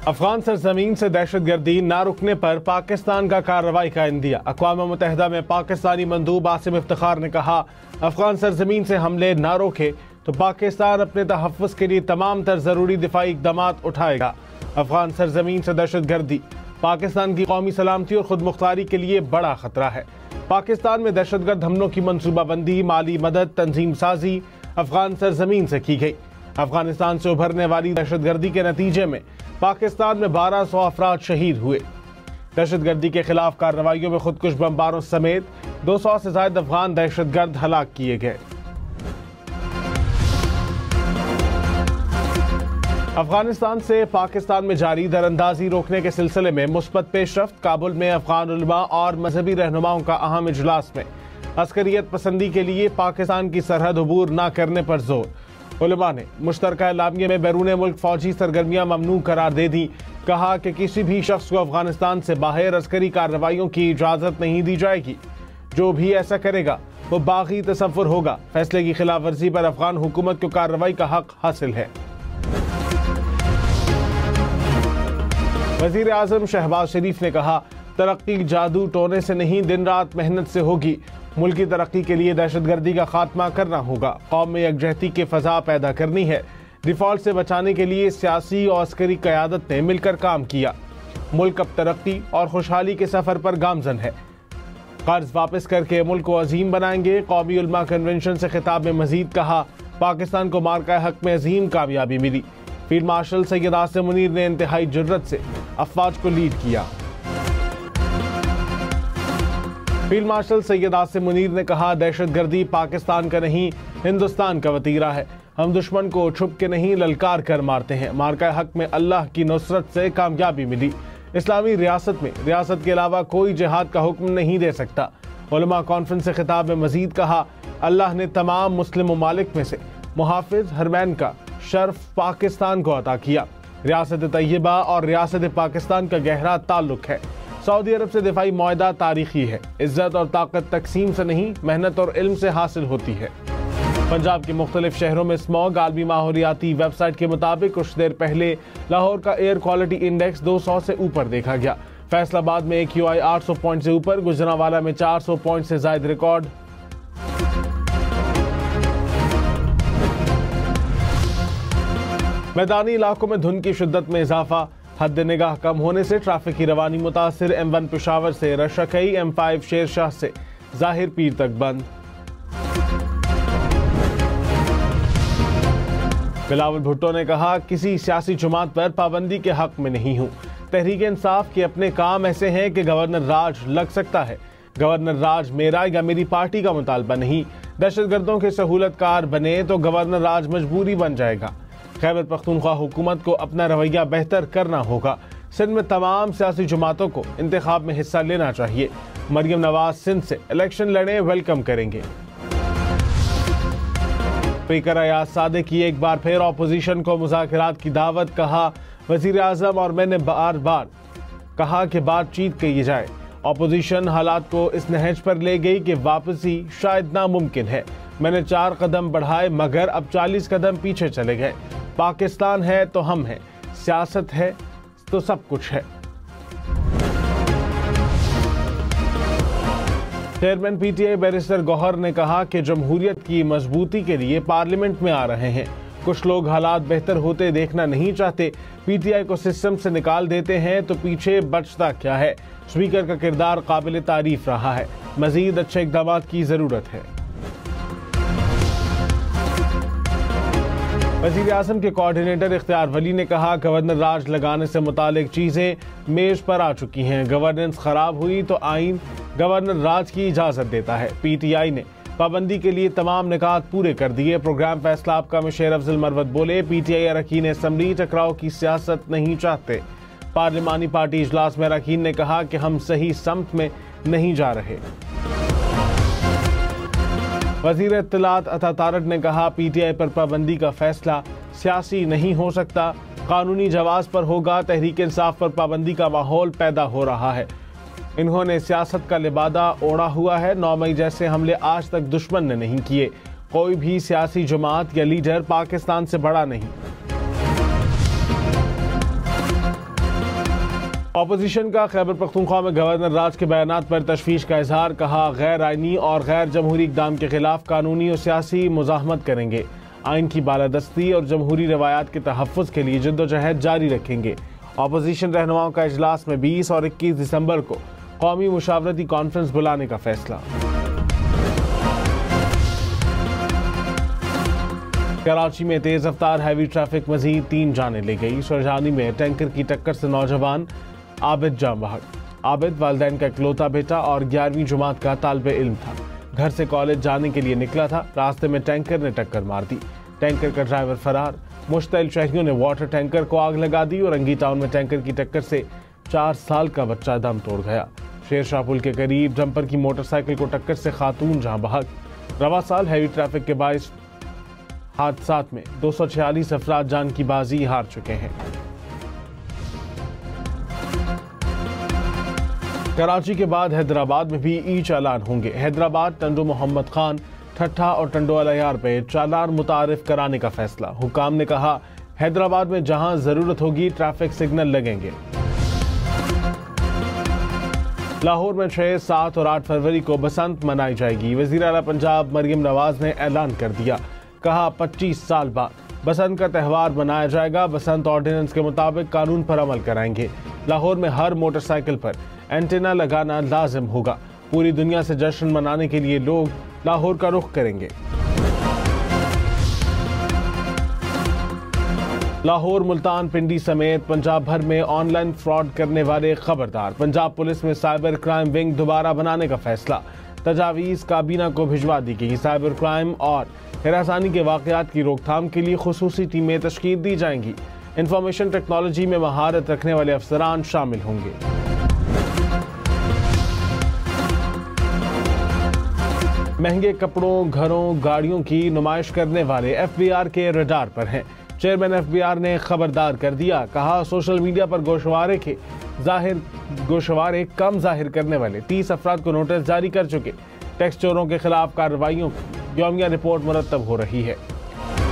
अफगान सरजमीन से दहशतगर्दी न रुकने पर पाकिस्तान का कार्रवाई का इंदिया। अक़वाम मुत्तहिदा में पाकिस्तानी मंदूब आसिम इफ्तिखार ने कहा, अफगान सरजमीन से हमले न रोके तो पाकिस्तान अपने तहफ़्फ़ुज़ के लिए तमाम तर ज़रूरी दिफाई इक़दामात उठाएगा। अफगान सरजमीन से दहशतगर्दी पाकिस्तान की कौमी सलामती और खुद मुख्तारी के लिए बड़ा खतरा है। पाकिस्तान में दहशतगर्द हमलों की मनसूबाबंदी, माली मदद, तंजीम साजी अफगान सरजमीन से की गई। अफगानिस्तान से उभरने वाली दहशतगर्दी के नतीजे में पाकिस्तान में 1200 अफराद शहीद हुए। दहशतगर्दी के खिलाफ कार्रवाइयों में खुदकुश बमबारों समेत 200 से ज्यादा अफगान दहशतगर्द हलाक किए गए। अफगानिस्तान से पाकिस्तान में जारी दरअंदाजी रोकने के सिलसिले में मुस्बत पेशरफ्त। काबुल में अफगान उलमा और मजहबी रहनुमाओं का अहम इजलास में अस्करियत पसंदी के लिए पाकिस्तान की सरहद अबूर न करने पर जोर। उलमा ने मुश्तरका एलामिया में बैरून मुल्क फौजी सरगर्मियां ममनू करार दे दी। कहा कि किसी भी शख्स को अफगानिस्तान से बाहर अस्करी कार्रवाइयों की इजाजत नहीं दी जाएगी। जो भी ऐसा करेगा वो बागी तसव्वुर होगा। फैसले की खिलाफ वर्जी पर अफगान हुकूमत को कार्रवाई का हक हासिल है। वजीर आजम शहबाज शरीफ ने कहा, तरक्की जादू टोने से नहीं, दिन रात मेहनत से होगी। मुल्क की तरक्की के लिए दहशतगर्दी का खात्मा करना होगा। कौम में यकजहती की फजा पैदा करनी है। डिफॉल्ट से बचाने के लिए सियासी और अस्करी क़यादत ने मिलकर काम किया। मुल्क अब तरक्की और खुशहाली के सफर पर गामजन है। कर्ज वापस करके मुल्क को अजीम बनाएंगे। कौमी उलमा कन्वेंशन से खिताब में मजीद कहा, पाकिस्तान को मार्का हक में अजीम कामयाबी मिली। फील्ड मार्शल सैयद आसिम मुनीर ने इंतहाई जुर्रत से अफवाज को लीड किया। फील्ड मार्शल सैयद आसिम मुनीर ने कहा, दहशतगर्दी पाकिस्तान का नहीं, हिंदुस्तान का वतीरा है। हम दुश्मन को छुप के नहीं, ललकार कर मारते हैं। मार्का हक में अल्लाह की नुसरत से कामयाबी मिली। इस्लामी रियासत में रियासत के अलावा कोई जिहाद का हुक्म नहीं दे सकता। उलमा कॉन्फ्रेंस से खिताब में मजीद कहा, अल्लाह ने तमाम मुस्लिम ममालिक में से मुहाफिज हरमैन का शर्फ पाकिस्तान को अता किया। रियासत तैयबा और रियासत पाकिस्तान का गहरा ताल्लुक है। सऊदी अरब से दिफाई मुआहदा तारीखी है। इज्जत और ताकत तकसीम से नहीं, मेहनत और इल्म से हासिल होती है। पंजाब के मुख्तलिफ शहरों में स्मॉग। आलमी माहौलियाती वेबसाइट के मुताबिक कुछ देर पहले लाहौर का एयर क्वालिटी इंडेक्स 200 से ऊपर देखा गया। फैसलाबाद में AQI 800 पॉइंट से ऊपर, गुजरांवाला में 400 पॉइंट से ज्यादा रिकॉर्ड। मैदानी इलाकों में धुंध की शिद्दत में इजाफा। हद निगाह कम होने से ट्रैफिक की रवानी मुतासिर। M1 पेशावर से रशकई, M5 शेरशाह से जाहिर पीर तक बंद। बिलावल भुट्टो ने कहा, किसी सियासी जमात पर पाबंदी के हक में नहीं हूँ। तहरीक इंसाफ के अपने काम ऐसे हैं कि गवर्नर राज लग सकता है। गवर्नर राज मेरा या मेरी पार्टी का मुतालबा नहीं। दहशतगर्दों के सहूलतकार बने तो गवर्नर राज मजबूरी बन जाएगा। खैबर पख्तूनख्वा हुकूमत को अपना रवैया बेहतर करना होगा। सिंध में तमाम सियासी जमातों को इंतखाब में हिस्सा लेना चाहिए। मरियम नवाज सिंध से इलेक्शन लड़े, वेलकम करेंगे। स्पीकर अयाज सादिक की एक बार फिर अपोजिशन को मुज़ाकरात की दावत। कहा, वजीर आजम और मैंने बार बार कहा कि बातचीत की जाए। अपोजिशन हालात को इस नहज पर ले गई कि वापसी शायद नामुमकिन है। मैंने 4 कदम बढ़ाए मगर अब 40 कदम पीछे चले गए। पाकिस्तान है तो हम हैं, सियासत है तो सब कुछ है। चेयरमैन PTI बैरिस्टर गौहर ने कहा कि जमहूरियत की मजबूती के लिए पार्लियामेंट में आ रहे हैं। कुछ लोग हालात बेहतर होते देखना नहीं चाहते, PTI को सिस्टम से निकाल देते हैं तो पीछे बचता क्या है। स्पीकर का किरदार काबिल तारीफ रहा है। मजीद अच्छे इक़दाम की जरूरत है। वज़ीर आज़म के कोऑर्डिनेटर इख्तियार वली ने कहा, गवर्नर राज लगाने से मुतालिक चीजें मेज पर आ चुकी हैं। गवर्नेंस खराब हुई तो आइन गवर्नर राज की इजाजत देता है। PTI ने पाबंदी के लिए तमाम निकात पूरे कर दिए। प्रोग्राम फैसला आपका में शेर अफजल मरवत बोले, PTI अरकान असम्बली टकराव की सियासत नहीं चाहते। पार्लिमानी पार्टी इजलास में अरकान ने कहा कि हम सही समत में नहीं जा रहे। वजीर इत्तलात अता तारक ने कहा, PTI पर पाबंदी का फैसला सियासी नहीं हो सकता, कानूनी जवाज पर होगा। तहरीक इंसाफ पर पाबंदी का माहौल पैदा हो रहा है। इन्होंने सियासत का लिबादा ओढ़ा हुआ है। 9 मई जैसे हमले आज तक दुश्मन ने नहीं किए। कोई भी सियासी जमात या लीडर पाकिस्तान से बड़ा नहीं। ऑपोजिशन का खैबर पख्तूनख्वा में गवर्नर राज के बयानात पर तशवीश का इजहार। कहा, गैर आइनी और गैर जमहूरी इक़दाम के खिलाफ कानूनी और सियासी मुज़ाहमत करेंगे। आइन की बालादस्ती और जमहूरी रवायात के तहफ़्फ़ुज़ के लिए जद्दोजहद जारी रखेंगे। ऑपोजिशन रहनुमाओं का इजलास में 20 और 21 दिसंबर को कौमी मुशावरती कॉन्फ्रेंस बुलाने का फैसला। कराची में तेज रफ्तार हैवी ट्रैफिक मजीद 3 जाने ले गई। सुरजानी में टैंकर की टक्कर से नौजवान आबिद जाम बहक। आबिद वालिदैन का इकलौता बेटा और 11वीं जमात का तालिब इल्म था। घर से कॉलेज जाने के लिए निकला था। रास्ते में टैंकर ने टक्कर मार दी। टैंकर का ड्राइवर फरार। मुश्तइल शहरियों ने वाटर टैंकर को आग लगा दी। औरंगी टाउन में टैंकर की टक्कर से 4 साल का बच्चा दम तोड़ गया। शेरशाह पुल के करीब डंपर की मोटरसाइकिल को टक्कर से खातून जहां बहक। रवा साल हैवी ट्रैफिक के बाइस हादसात में 246 अफराद जान की बाजी हार चुके हैं। कराची के बाद हैदराबाद में भी ई चालान होंगे। हैदराबाद टंडो मोहम्मद खान, ठट्ठा और टंडो अलियार पे चालान मुतारिफ कराने का फैसला। हुकाम ने कहा, हैदराबाद में जहां जरूरत होगी ट्रैफिक सिग्नल लगेंगे। लाहौर में 6, 7 और 8 फरवरी को बसंत मनाई जाएगी। वज़ीर आला पंजाब मरियम नवाज ने ऐलान कर दिया। कहा, 25 साल बाद बसंत का त्यौहार मनाया जाएगा। बसंत ऑर्डिनेंस के मुताबिक कानून पर अमल कराएंगे। लाहौर में हर मोटरसाइकिल पर एंटेना लगाना लाजिम होगा। पूरी दुनिया से जश्न मनाने के लिए लोग लाहौर का रुख करेंगे। लाहौर, मुल्तान, पिंडी समेत पंजाब भर में ऑनलाइन फ्रॉड करने वाले खबरदार। पंजाब पुलिस में साइबर क्राइम विंग दोबारा बनाने का फैसला। तजावीज़ काबीना को भिजवा दी गई। साइबर क्राइम और हिरासानी के वाक़यात की रोकथाम के लिए खुसूसी टीमें तश्कील दी जाएंगी। इंफॉर्मेशन टेक्नोलॉजी में महारत रखने वाले अफसरान शामिल होंगे। महंगे कपड़ों, घरों, गाड़ियों की नुमाइश करने वाले एफबीआर के रडार पर हैं। चेयरमैन एफबीआर ने खबरदार कर दिया। कहा, सोशल मीडिया पर गोशवारे कम जाहिर करने वाले 30 अफराद को नोटिस जारी कर चुके। टैक्स चोरों के खिलाफ कार्रवाइयों की यौमिया रिपोर्ट मुरतब हो रही है।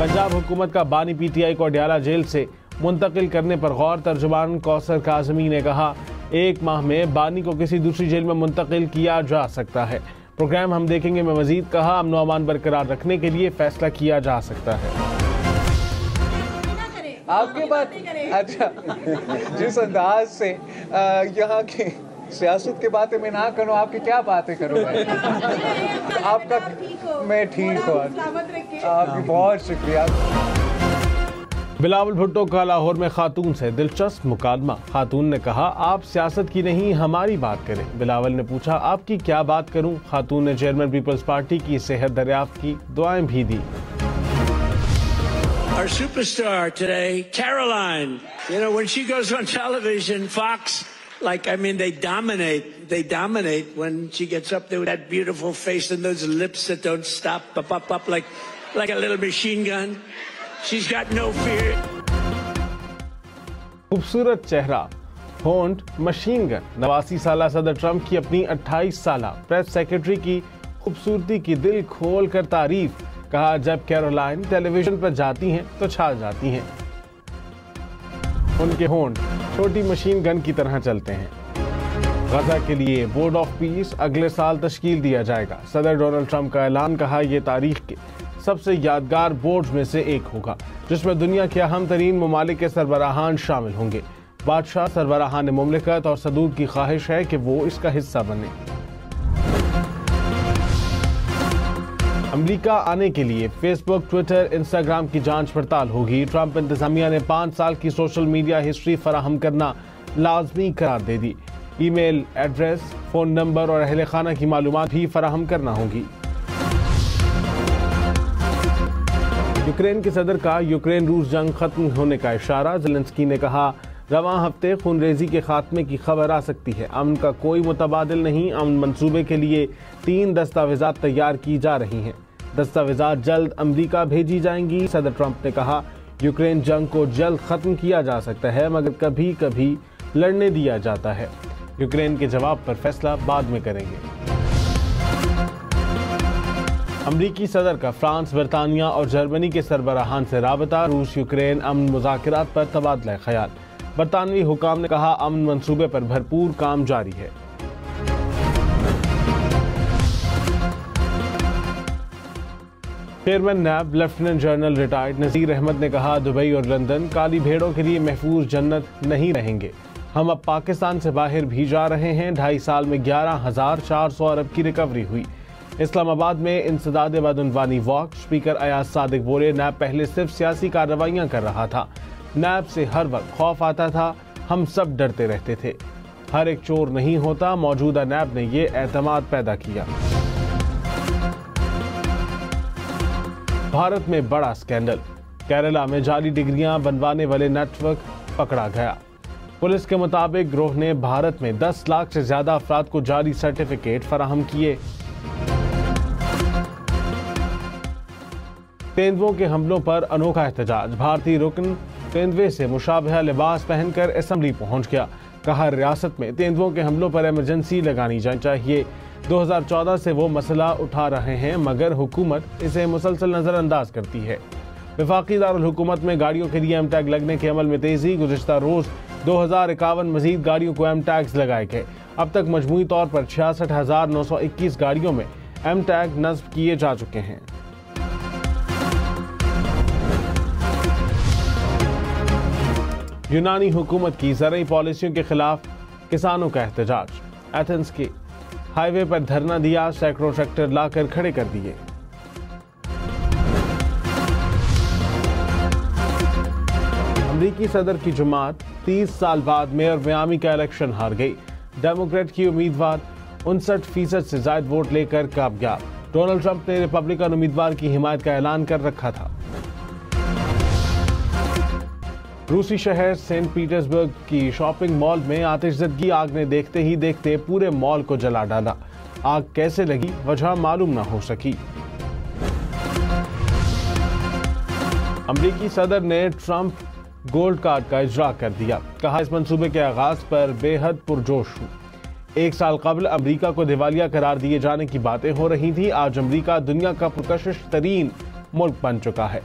पंजाब हुकूमत का बानी पीटीआई को अडयाला जेल से मुंतकिल करने पर गौर। तर्जुमान कौसर काज़मी ने कहा, 1 माह में बानी को किसी दूसरी जेल में मुंतकिल किया जा सकता है। प्रोग्राम हम देखेंगे में मजीद कहा, अमन व अमान बरकरार रखने के लिए फैसला किया जा सकता है। आपके बात अच्छा, जिस अंदाज से यहाँ की सियासत की बातें मैं ना करूँ, आपकी क्या बातें करूँ मैं? आपका मैं ठीक हूँ, आपकी बहुत शुक्रिया। बिलावल भुट्टो का लाहौर में खातून से दिलचस्प मुकालमा। खातून ने कहा, आप सियासत की नहीं हमारी बात करें। बिलावल ने पूछा, आपकी क्या बात करूं? खातून ने चेयरमैन पीपल्स पार्टी की सेहत दरियाफ्त की दुआएं भी दी। Our superstar today, Caroline. You know, when she goes on television, Fox, they dominate. They dominate when she gets up there with that beautiful face and those lips that don't stop, up, like a little machine gun. She's got no fear. खूबसूरत चेहरा, होंठ, machine gun. 89 साल सदर Trump की अपनी 28 साल press secretary की खूबसूरती की दिल खोल कर तारीफ। कहा, जब कैरोलाइन टेलीविजन पर जाती हैं तो छा जाती हैं। उनके होंठ छोटी मशीन गन की तरह चलते हैं। गजा के लिए बोर्ड ऑफ पीस अगले साल तश्कील दिया जाएगा। सदर डोनाल्ड ट्रंप का ऐलान। कहा, यह तारीख के सबसे यादगार बोर्ड में से एक होगा जिसमें दुनिया के अहम तरीन ममालिक के सरबराहान शामिल होंगे। बादशाह, सरबराहान मुमलिकत और सदूर की ख्वाहिश है कि वो इसका हिस्सा बने। अमेरिका आने के लिए फेसबुक, ट्विटर, इंस्टाग्राम की जांच पड़ताल होगी। ट्रंप इंतजामिया ने 5 साल की सोशल मीडिया हिस्ट्री फराहम करना लाजमी करार दे दी। ईमेल एड्रेस, फोन नंबर और अहले खाना की मालूमात भी फराहम करना होगी। यूक्रेन के सदर का यूक्रेन रूस जंग खत्म होने का इशारा। ज़ेलेंस्की ने कहा, रवां हफ्ते खूनरेजी के खात्मे की खबर आ सकती है। अमन का कोई मुतबादिल नहीं। अमन मंसूबे के लिए 3 दस्तावेजात तैयार की जा रही हैं। दस्तावेजात जल्द अमेरिका भेजी जाएंगी। सदर ट्रंप ने कहा, यूक्रेन जंग को जल्द खत्म किया जा सकता है मगर कभी कभी लड़ने दिया जाता है। यूक्रेन के जवाब पर फैसला बाद में करेंगे। अमरीकी सदर का फ्रांस, बरतानिया और जर्मनी के सरबराहान से राबता। रूस यूक्रेन अमन मुज़ाकरात पर तबादला ख्याल। बरतानवी हुकाम ने कहा, अमन मंसूबे पर भरपूर काम जारी है। चेयरमैन नैब लेफ्टिनेंट जनरल रिटायर्ड नज़ीर अहमद ने कहा, दुबई और लंदन काली भेड़ों के लिए महफूज जन्नत नहीं रहेंगे। हम अब पाकिस्तान से बाहर भी जा रहे हैं। 2.5 साल में 11,400 अरब की रिकवरी हुई। इस्लामाबाद में इंसदाद बदउनवानी वॉक। स्पीकर अयाज सादिक बोले, नैब पहले सिर्फ सियासी कार्रवाइयां कर रहा था। नैब से हर वक्त खौफ आता था, हम सब डरते रहते थे। हर एक चोर नहीं होता। मौजूदा नैब ने ये एतमाद पैदा किया। भारत में बड़ा स्कैंडल। केरला में जाली डिग्रियां बनवाने वाले नेटवर्क पकड़ा गया। पुलिस के मुताबिक गिरोह ने भारत में 10 लाख से ज्यादा अफराद को जाली सर्टिफिकेट फराहम किए। तेंदुओं के हमलों पर अनोखा एहतजाज। भारतीय रुकन तेंदुए से मुशाबहा लिबास पहनकर असेंबली पहुंच गया। कहा, रियासत में तेंदुओं के हमलों पर इमरजेंसी लगानी जानी चाहिए। 2014 से वो मसला उठा रहे हैं, मगर हुकूमत इसे मुसलसल नजरअंदाज करती है। वफाकी दारुल हुकूमत में गाड़ियों के लिए एम टैग लगने के अमल में तेजी। गुज़िश्ता रोज 2051 मजीद गाड़ियों को एम टैग्स लगाए गए। अब तक मजमूई तौर पर 66,921 गाड़ियों में एम टैग नस्ब किए जा चुके हैं। यूनानी हुकूमत की ज़रई पॉलिसियों के खिलाफ किसानों का एहतजाज। एथेंस के हाईवे पर धरना दिया, सैकड़ों ट्रैक्टर लाकर खड़े कर दिए। अमरीकी सदर की जमात 30 साल बाद मेयर मियामी का इलेक्शन हार गई। डेमोक्रेट की उम्मीदवार 59% से ज्यादा वोट लेकर कामयाब। डोनाल्ड ट्रंप ने रिपब्लिकन उम्मीदवार की हिमायत का ऐलान कर रखा था। रूसी शहर सेंट पीटर्सबर्ग की शॉपिंग मॉल में आतिशज़दगी। आग ने देखते ही देखते पूरे मॉल को जला डाला। आग कैसे लगी, वजह मालूम न हो सकी। अमरीकी सदर ने ट्रंप गोल्ड कार्ड का इजरा कर दिया। कहा, इस मंसूबे के आगाज पर बेहद पुरजोश हूं। 1 साल कबल अमरीका को दिवालिया करार दिए जाने की बातें हो रही थी। आज अमरीका दुनिया का पुरकशिश तरीन मुल्क बन चुका है।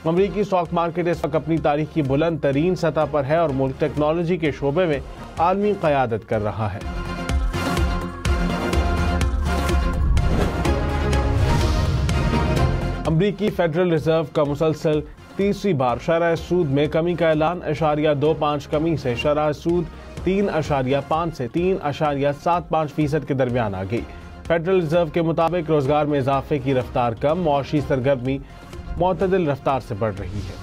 अमरीकी स्टॉक मार्केट इस वक्त अपनी तारीख की बुलंद तरीन सतह पर है और मुल्क टेक्नोलॉजी के शोबे में आलमी क़यादत कर रहा है। अमरीकी फेडरल रिजर्व का मुसलसल तीसरी बार शरह सूद में कमी का ऐलान। 0.25 कमी से शरह सूद 3.5 से 3.75% के दरमियान आ गई। फेडरल रिजर्व के मुताबिक रोजगार में इजाफे की रफ्तार कम, मुआशी सरगर्मी मुतदिल रफ्तार से बढ़ रही है।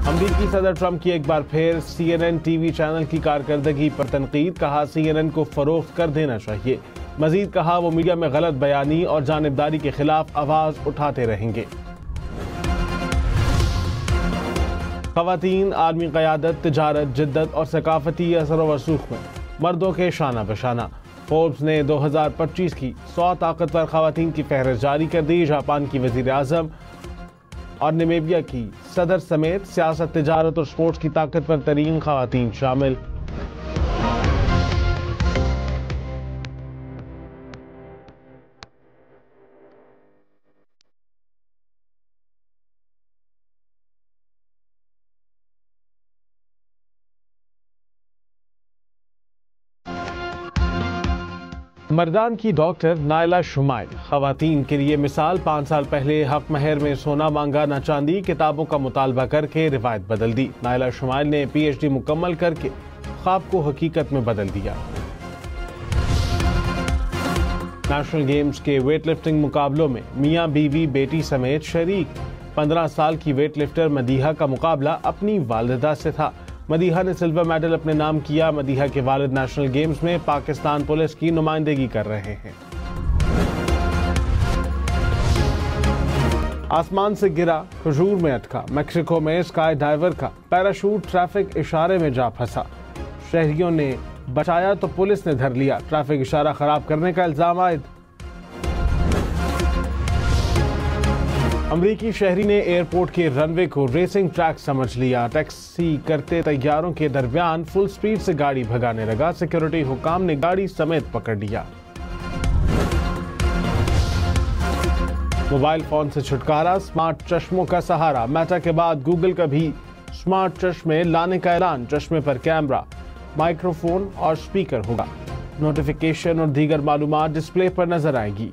अमरीकी सदर ट्रंप की एक बार फिर CNN टीवी चैनल की कारकर्दगी पर तनकीद। कहा, CNN को फरोख्त कर देना चाहिए। मजीद कहा, वो मीडिया में गलत बयानी और जानिबदारी के खिलाफ आवाज उठाते रहेंगे। खवातीन आलमी क़यादत, तिजारत, जिद्दत और सकाफती असर व रसूख में मर्दों के शाना बशाना। फोर्ब्स ने 2025 की 100 ताकतवर खवातीन की फहरिस्त जारी कर दी। जापान की वजीर आजम और नामीबिया की सदर समेत सियासत, तिजारत और स्पोर्ट्स की ताकतवर तरीन खवातीन शामिल। मर्दान की डॉक्टर नायला शुमाइल खवातीन के लिए मिसाल। 5 साल पहले हक महर में सोना मांगा ना चांदी, किताबों का मुतालबा करके रिवायत बदल दी। नायला शुमाइल ने PhD मुकम्मल करके ख्वाब को हकीकत में बदल दिया। नेशनल गेम्स के वेट लिफ्टिंग मुकाबलों में मियां बीवी बेटी समेत शरीक 15 साल की वेट लिफ्टर मदीहा का मुकाबला अपनी वालिदा से था। मदीहा ने सिल्वर मेडल अपने नाम किया। मदीहा के वालिद नेशनल गेम्स में पाकिस्तान पुलिस की नुमाइंदगी कर रहे हैं। आसमान से गिरा, खजूर में अटका। मेक्सिको में स्काई डाइवर का पैराशूट ट्रैफिक इशारे में जा फंसा। शहरियों ने बचाया तो पुलिस ने धर लिया। ट्रैफिक इशारा खराब करने का इल्जाम आयद। अमरीकी शहरी ने एयरपोर्ट के रनवे को रेसिंग ट्रैक समझ लिया। टैक्सी करते तैयारों के दरमियान फुल स्पीड से गाड़ी भगाने लगा। सिक्योरिटी हुकाम ने गाड़ी समेत पकड़ लिया। मोबाइल फोन से छुटकारा, स्मार्ट चश्मों का सहारा। मेटा के बाद गूगल का भी स्मार्ट चश्मे लाने का ऐलान। चश्मे पर कैमरा, माइक्रोफोन और स्पीकर होगा। नोटिफिकेशन और दीगर मालूमात डिस्प्ले पर नजर आएगी।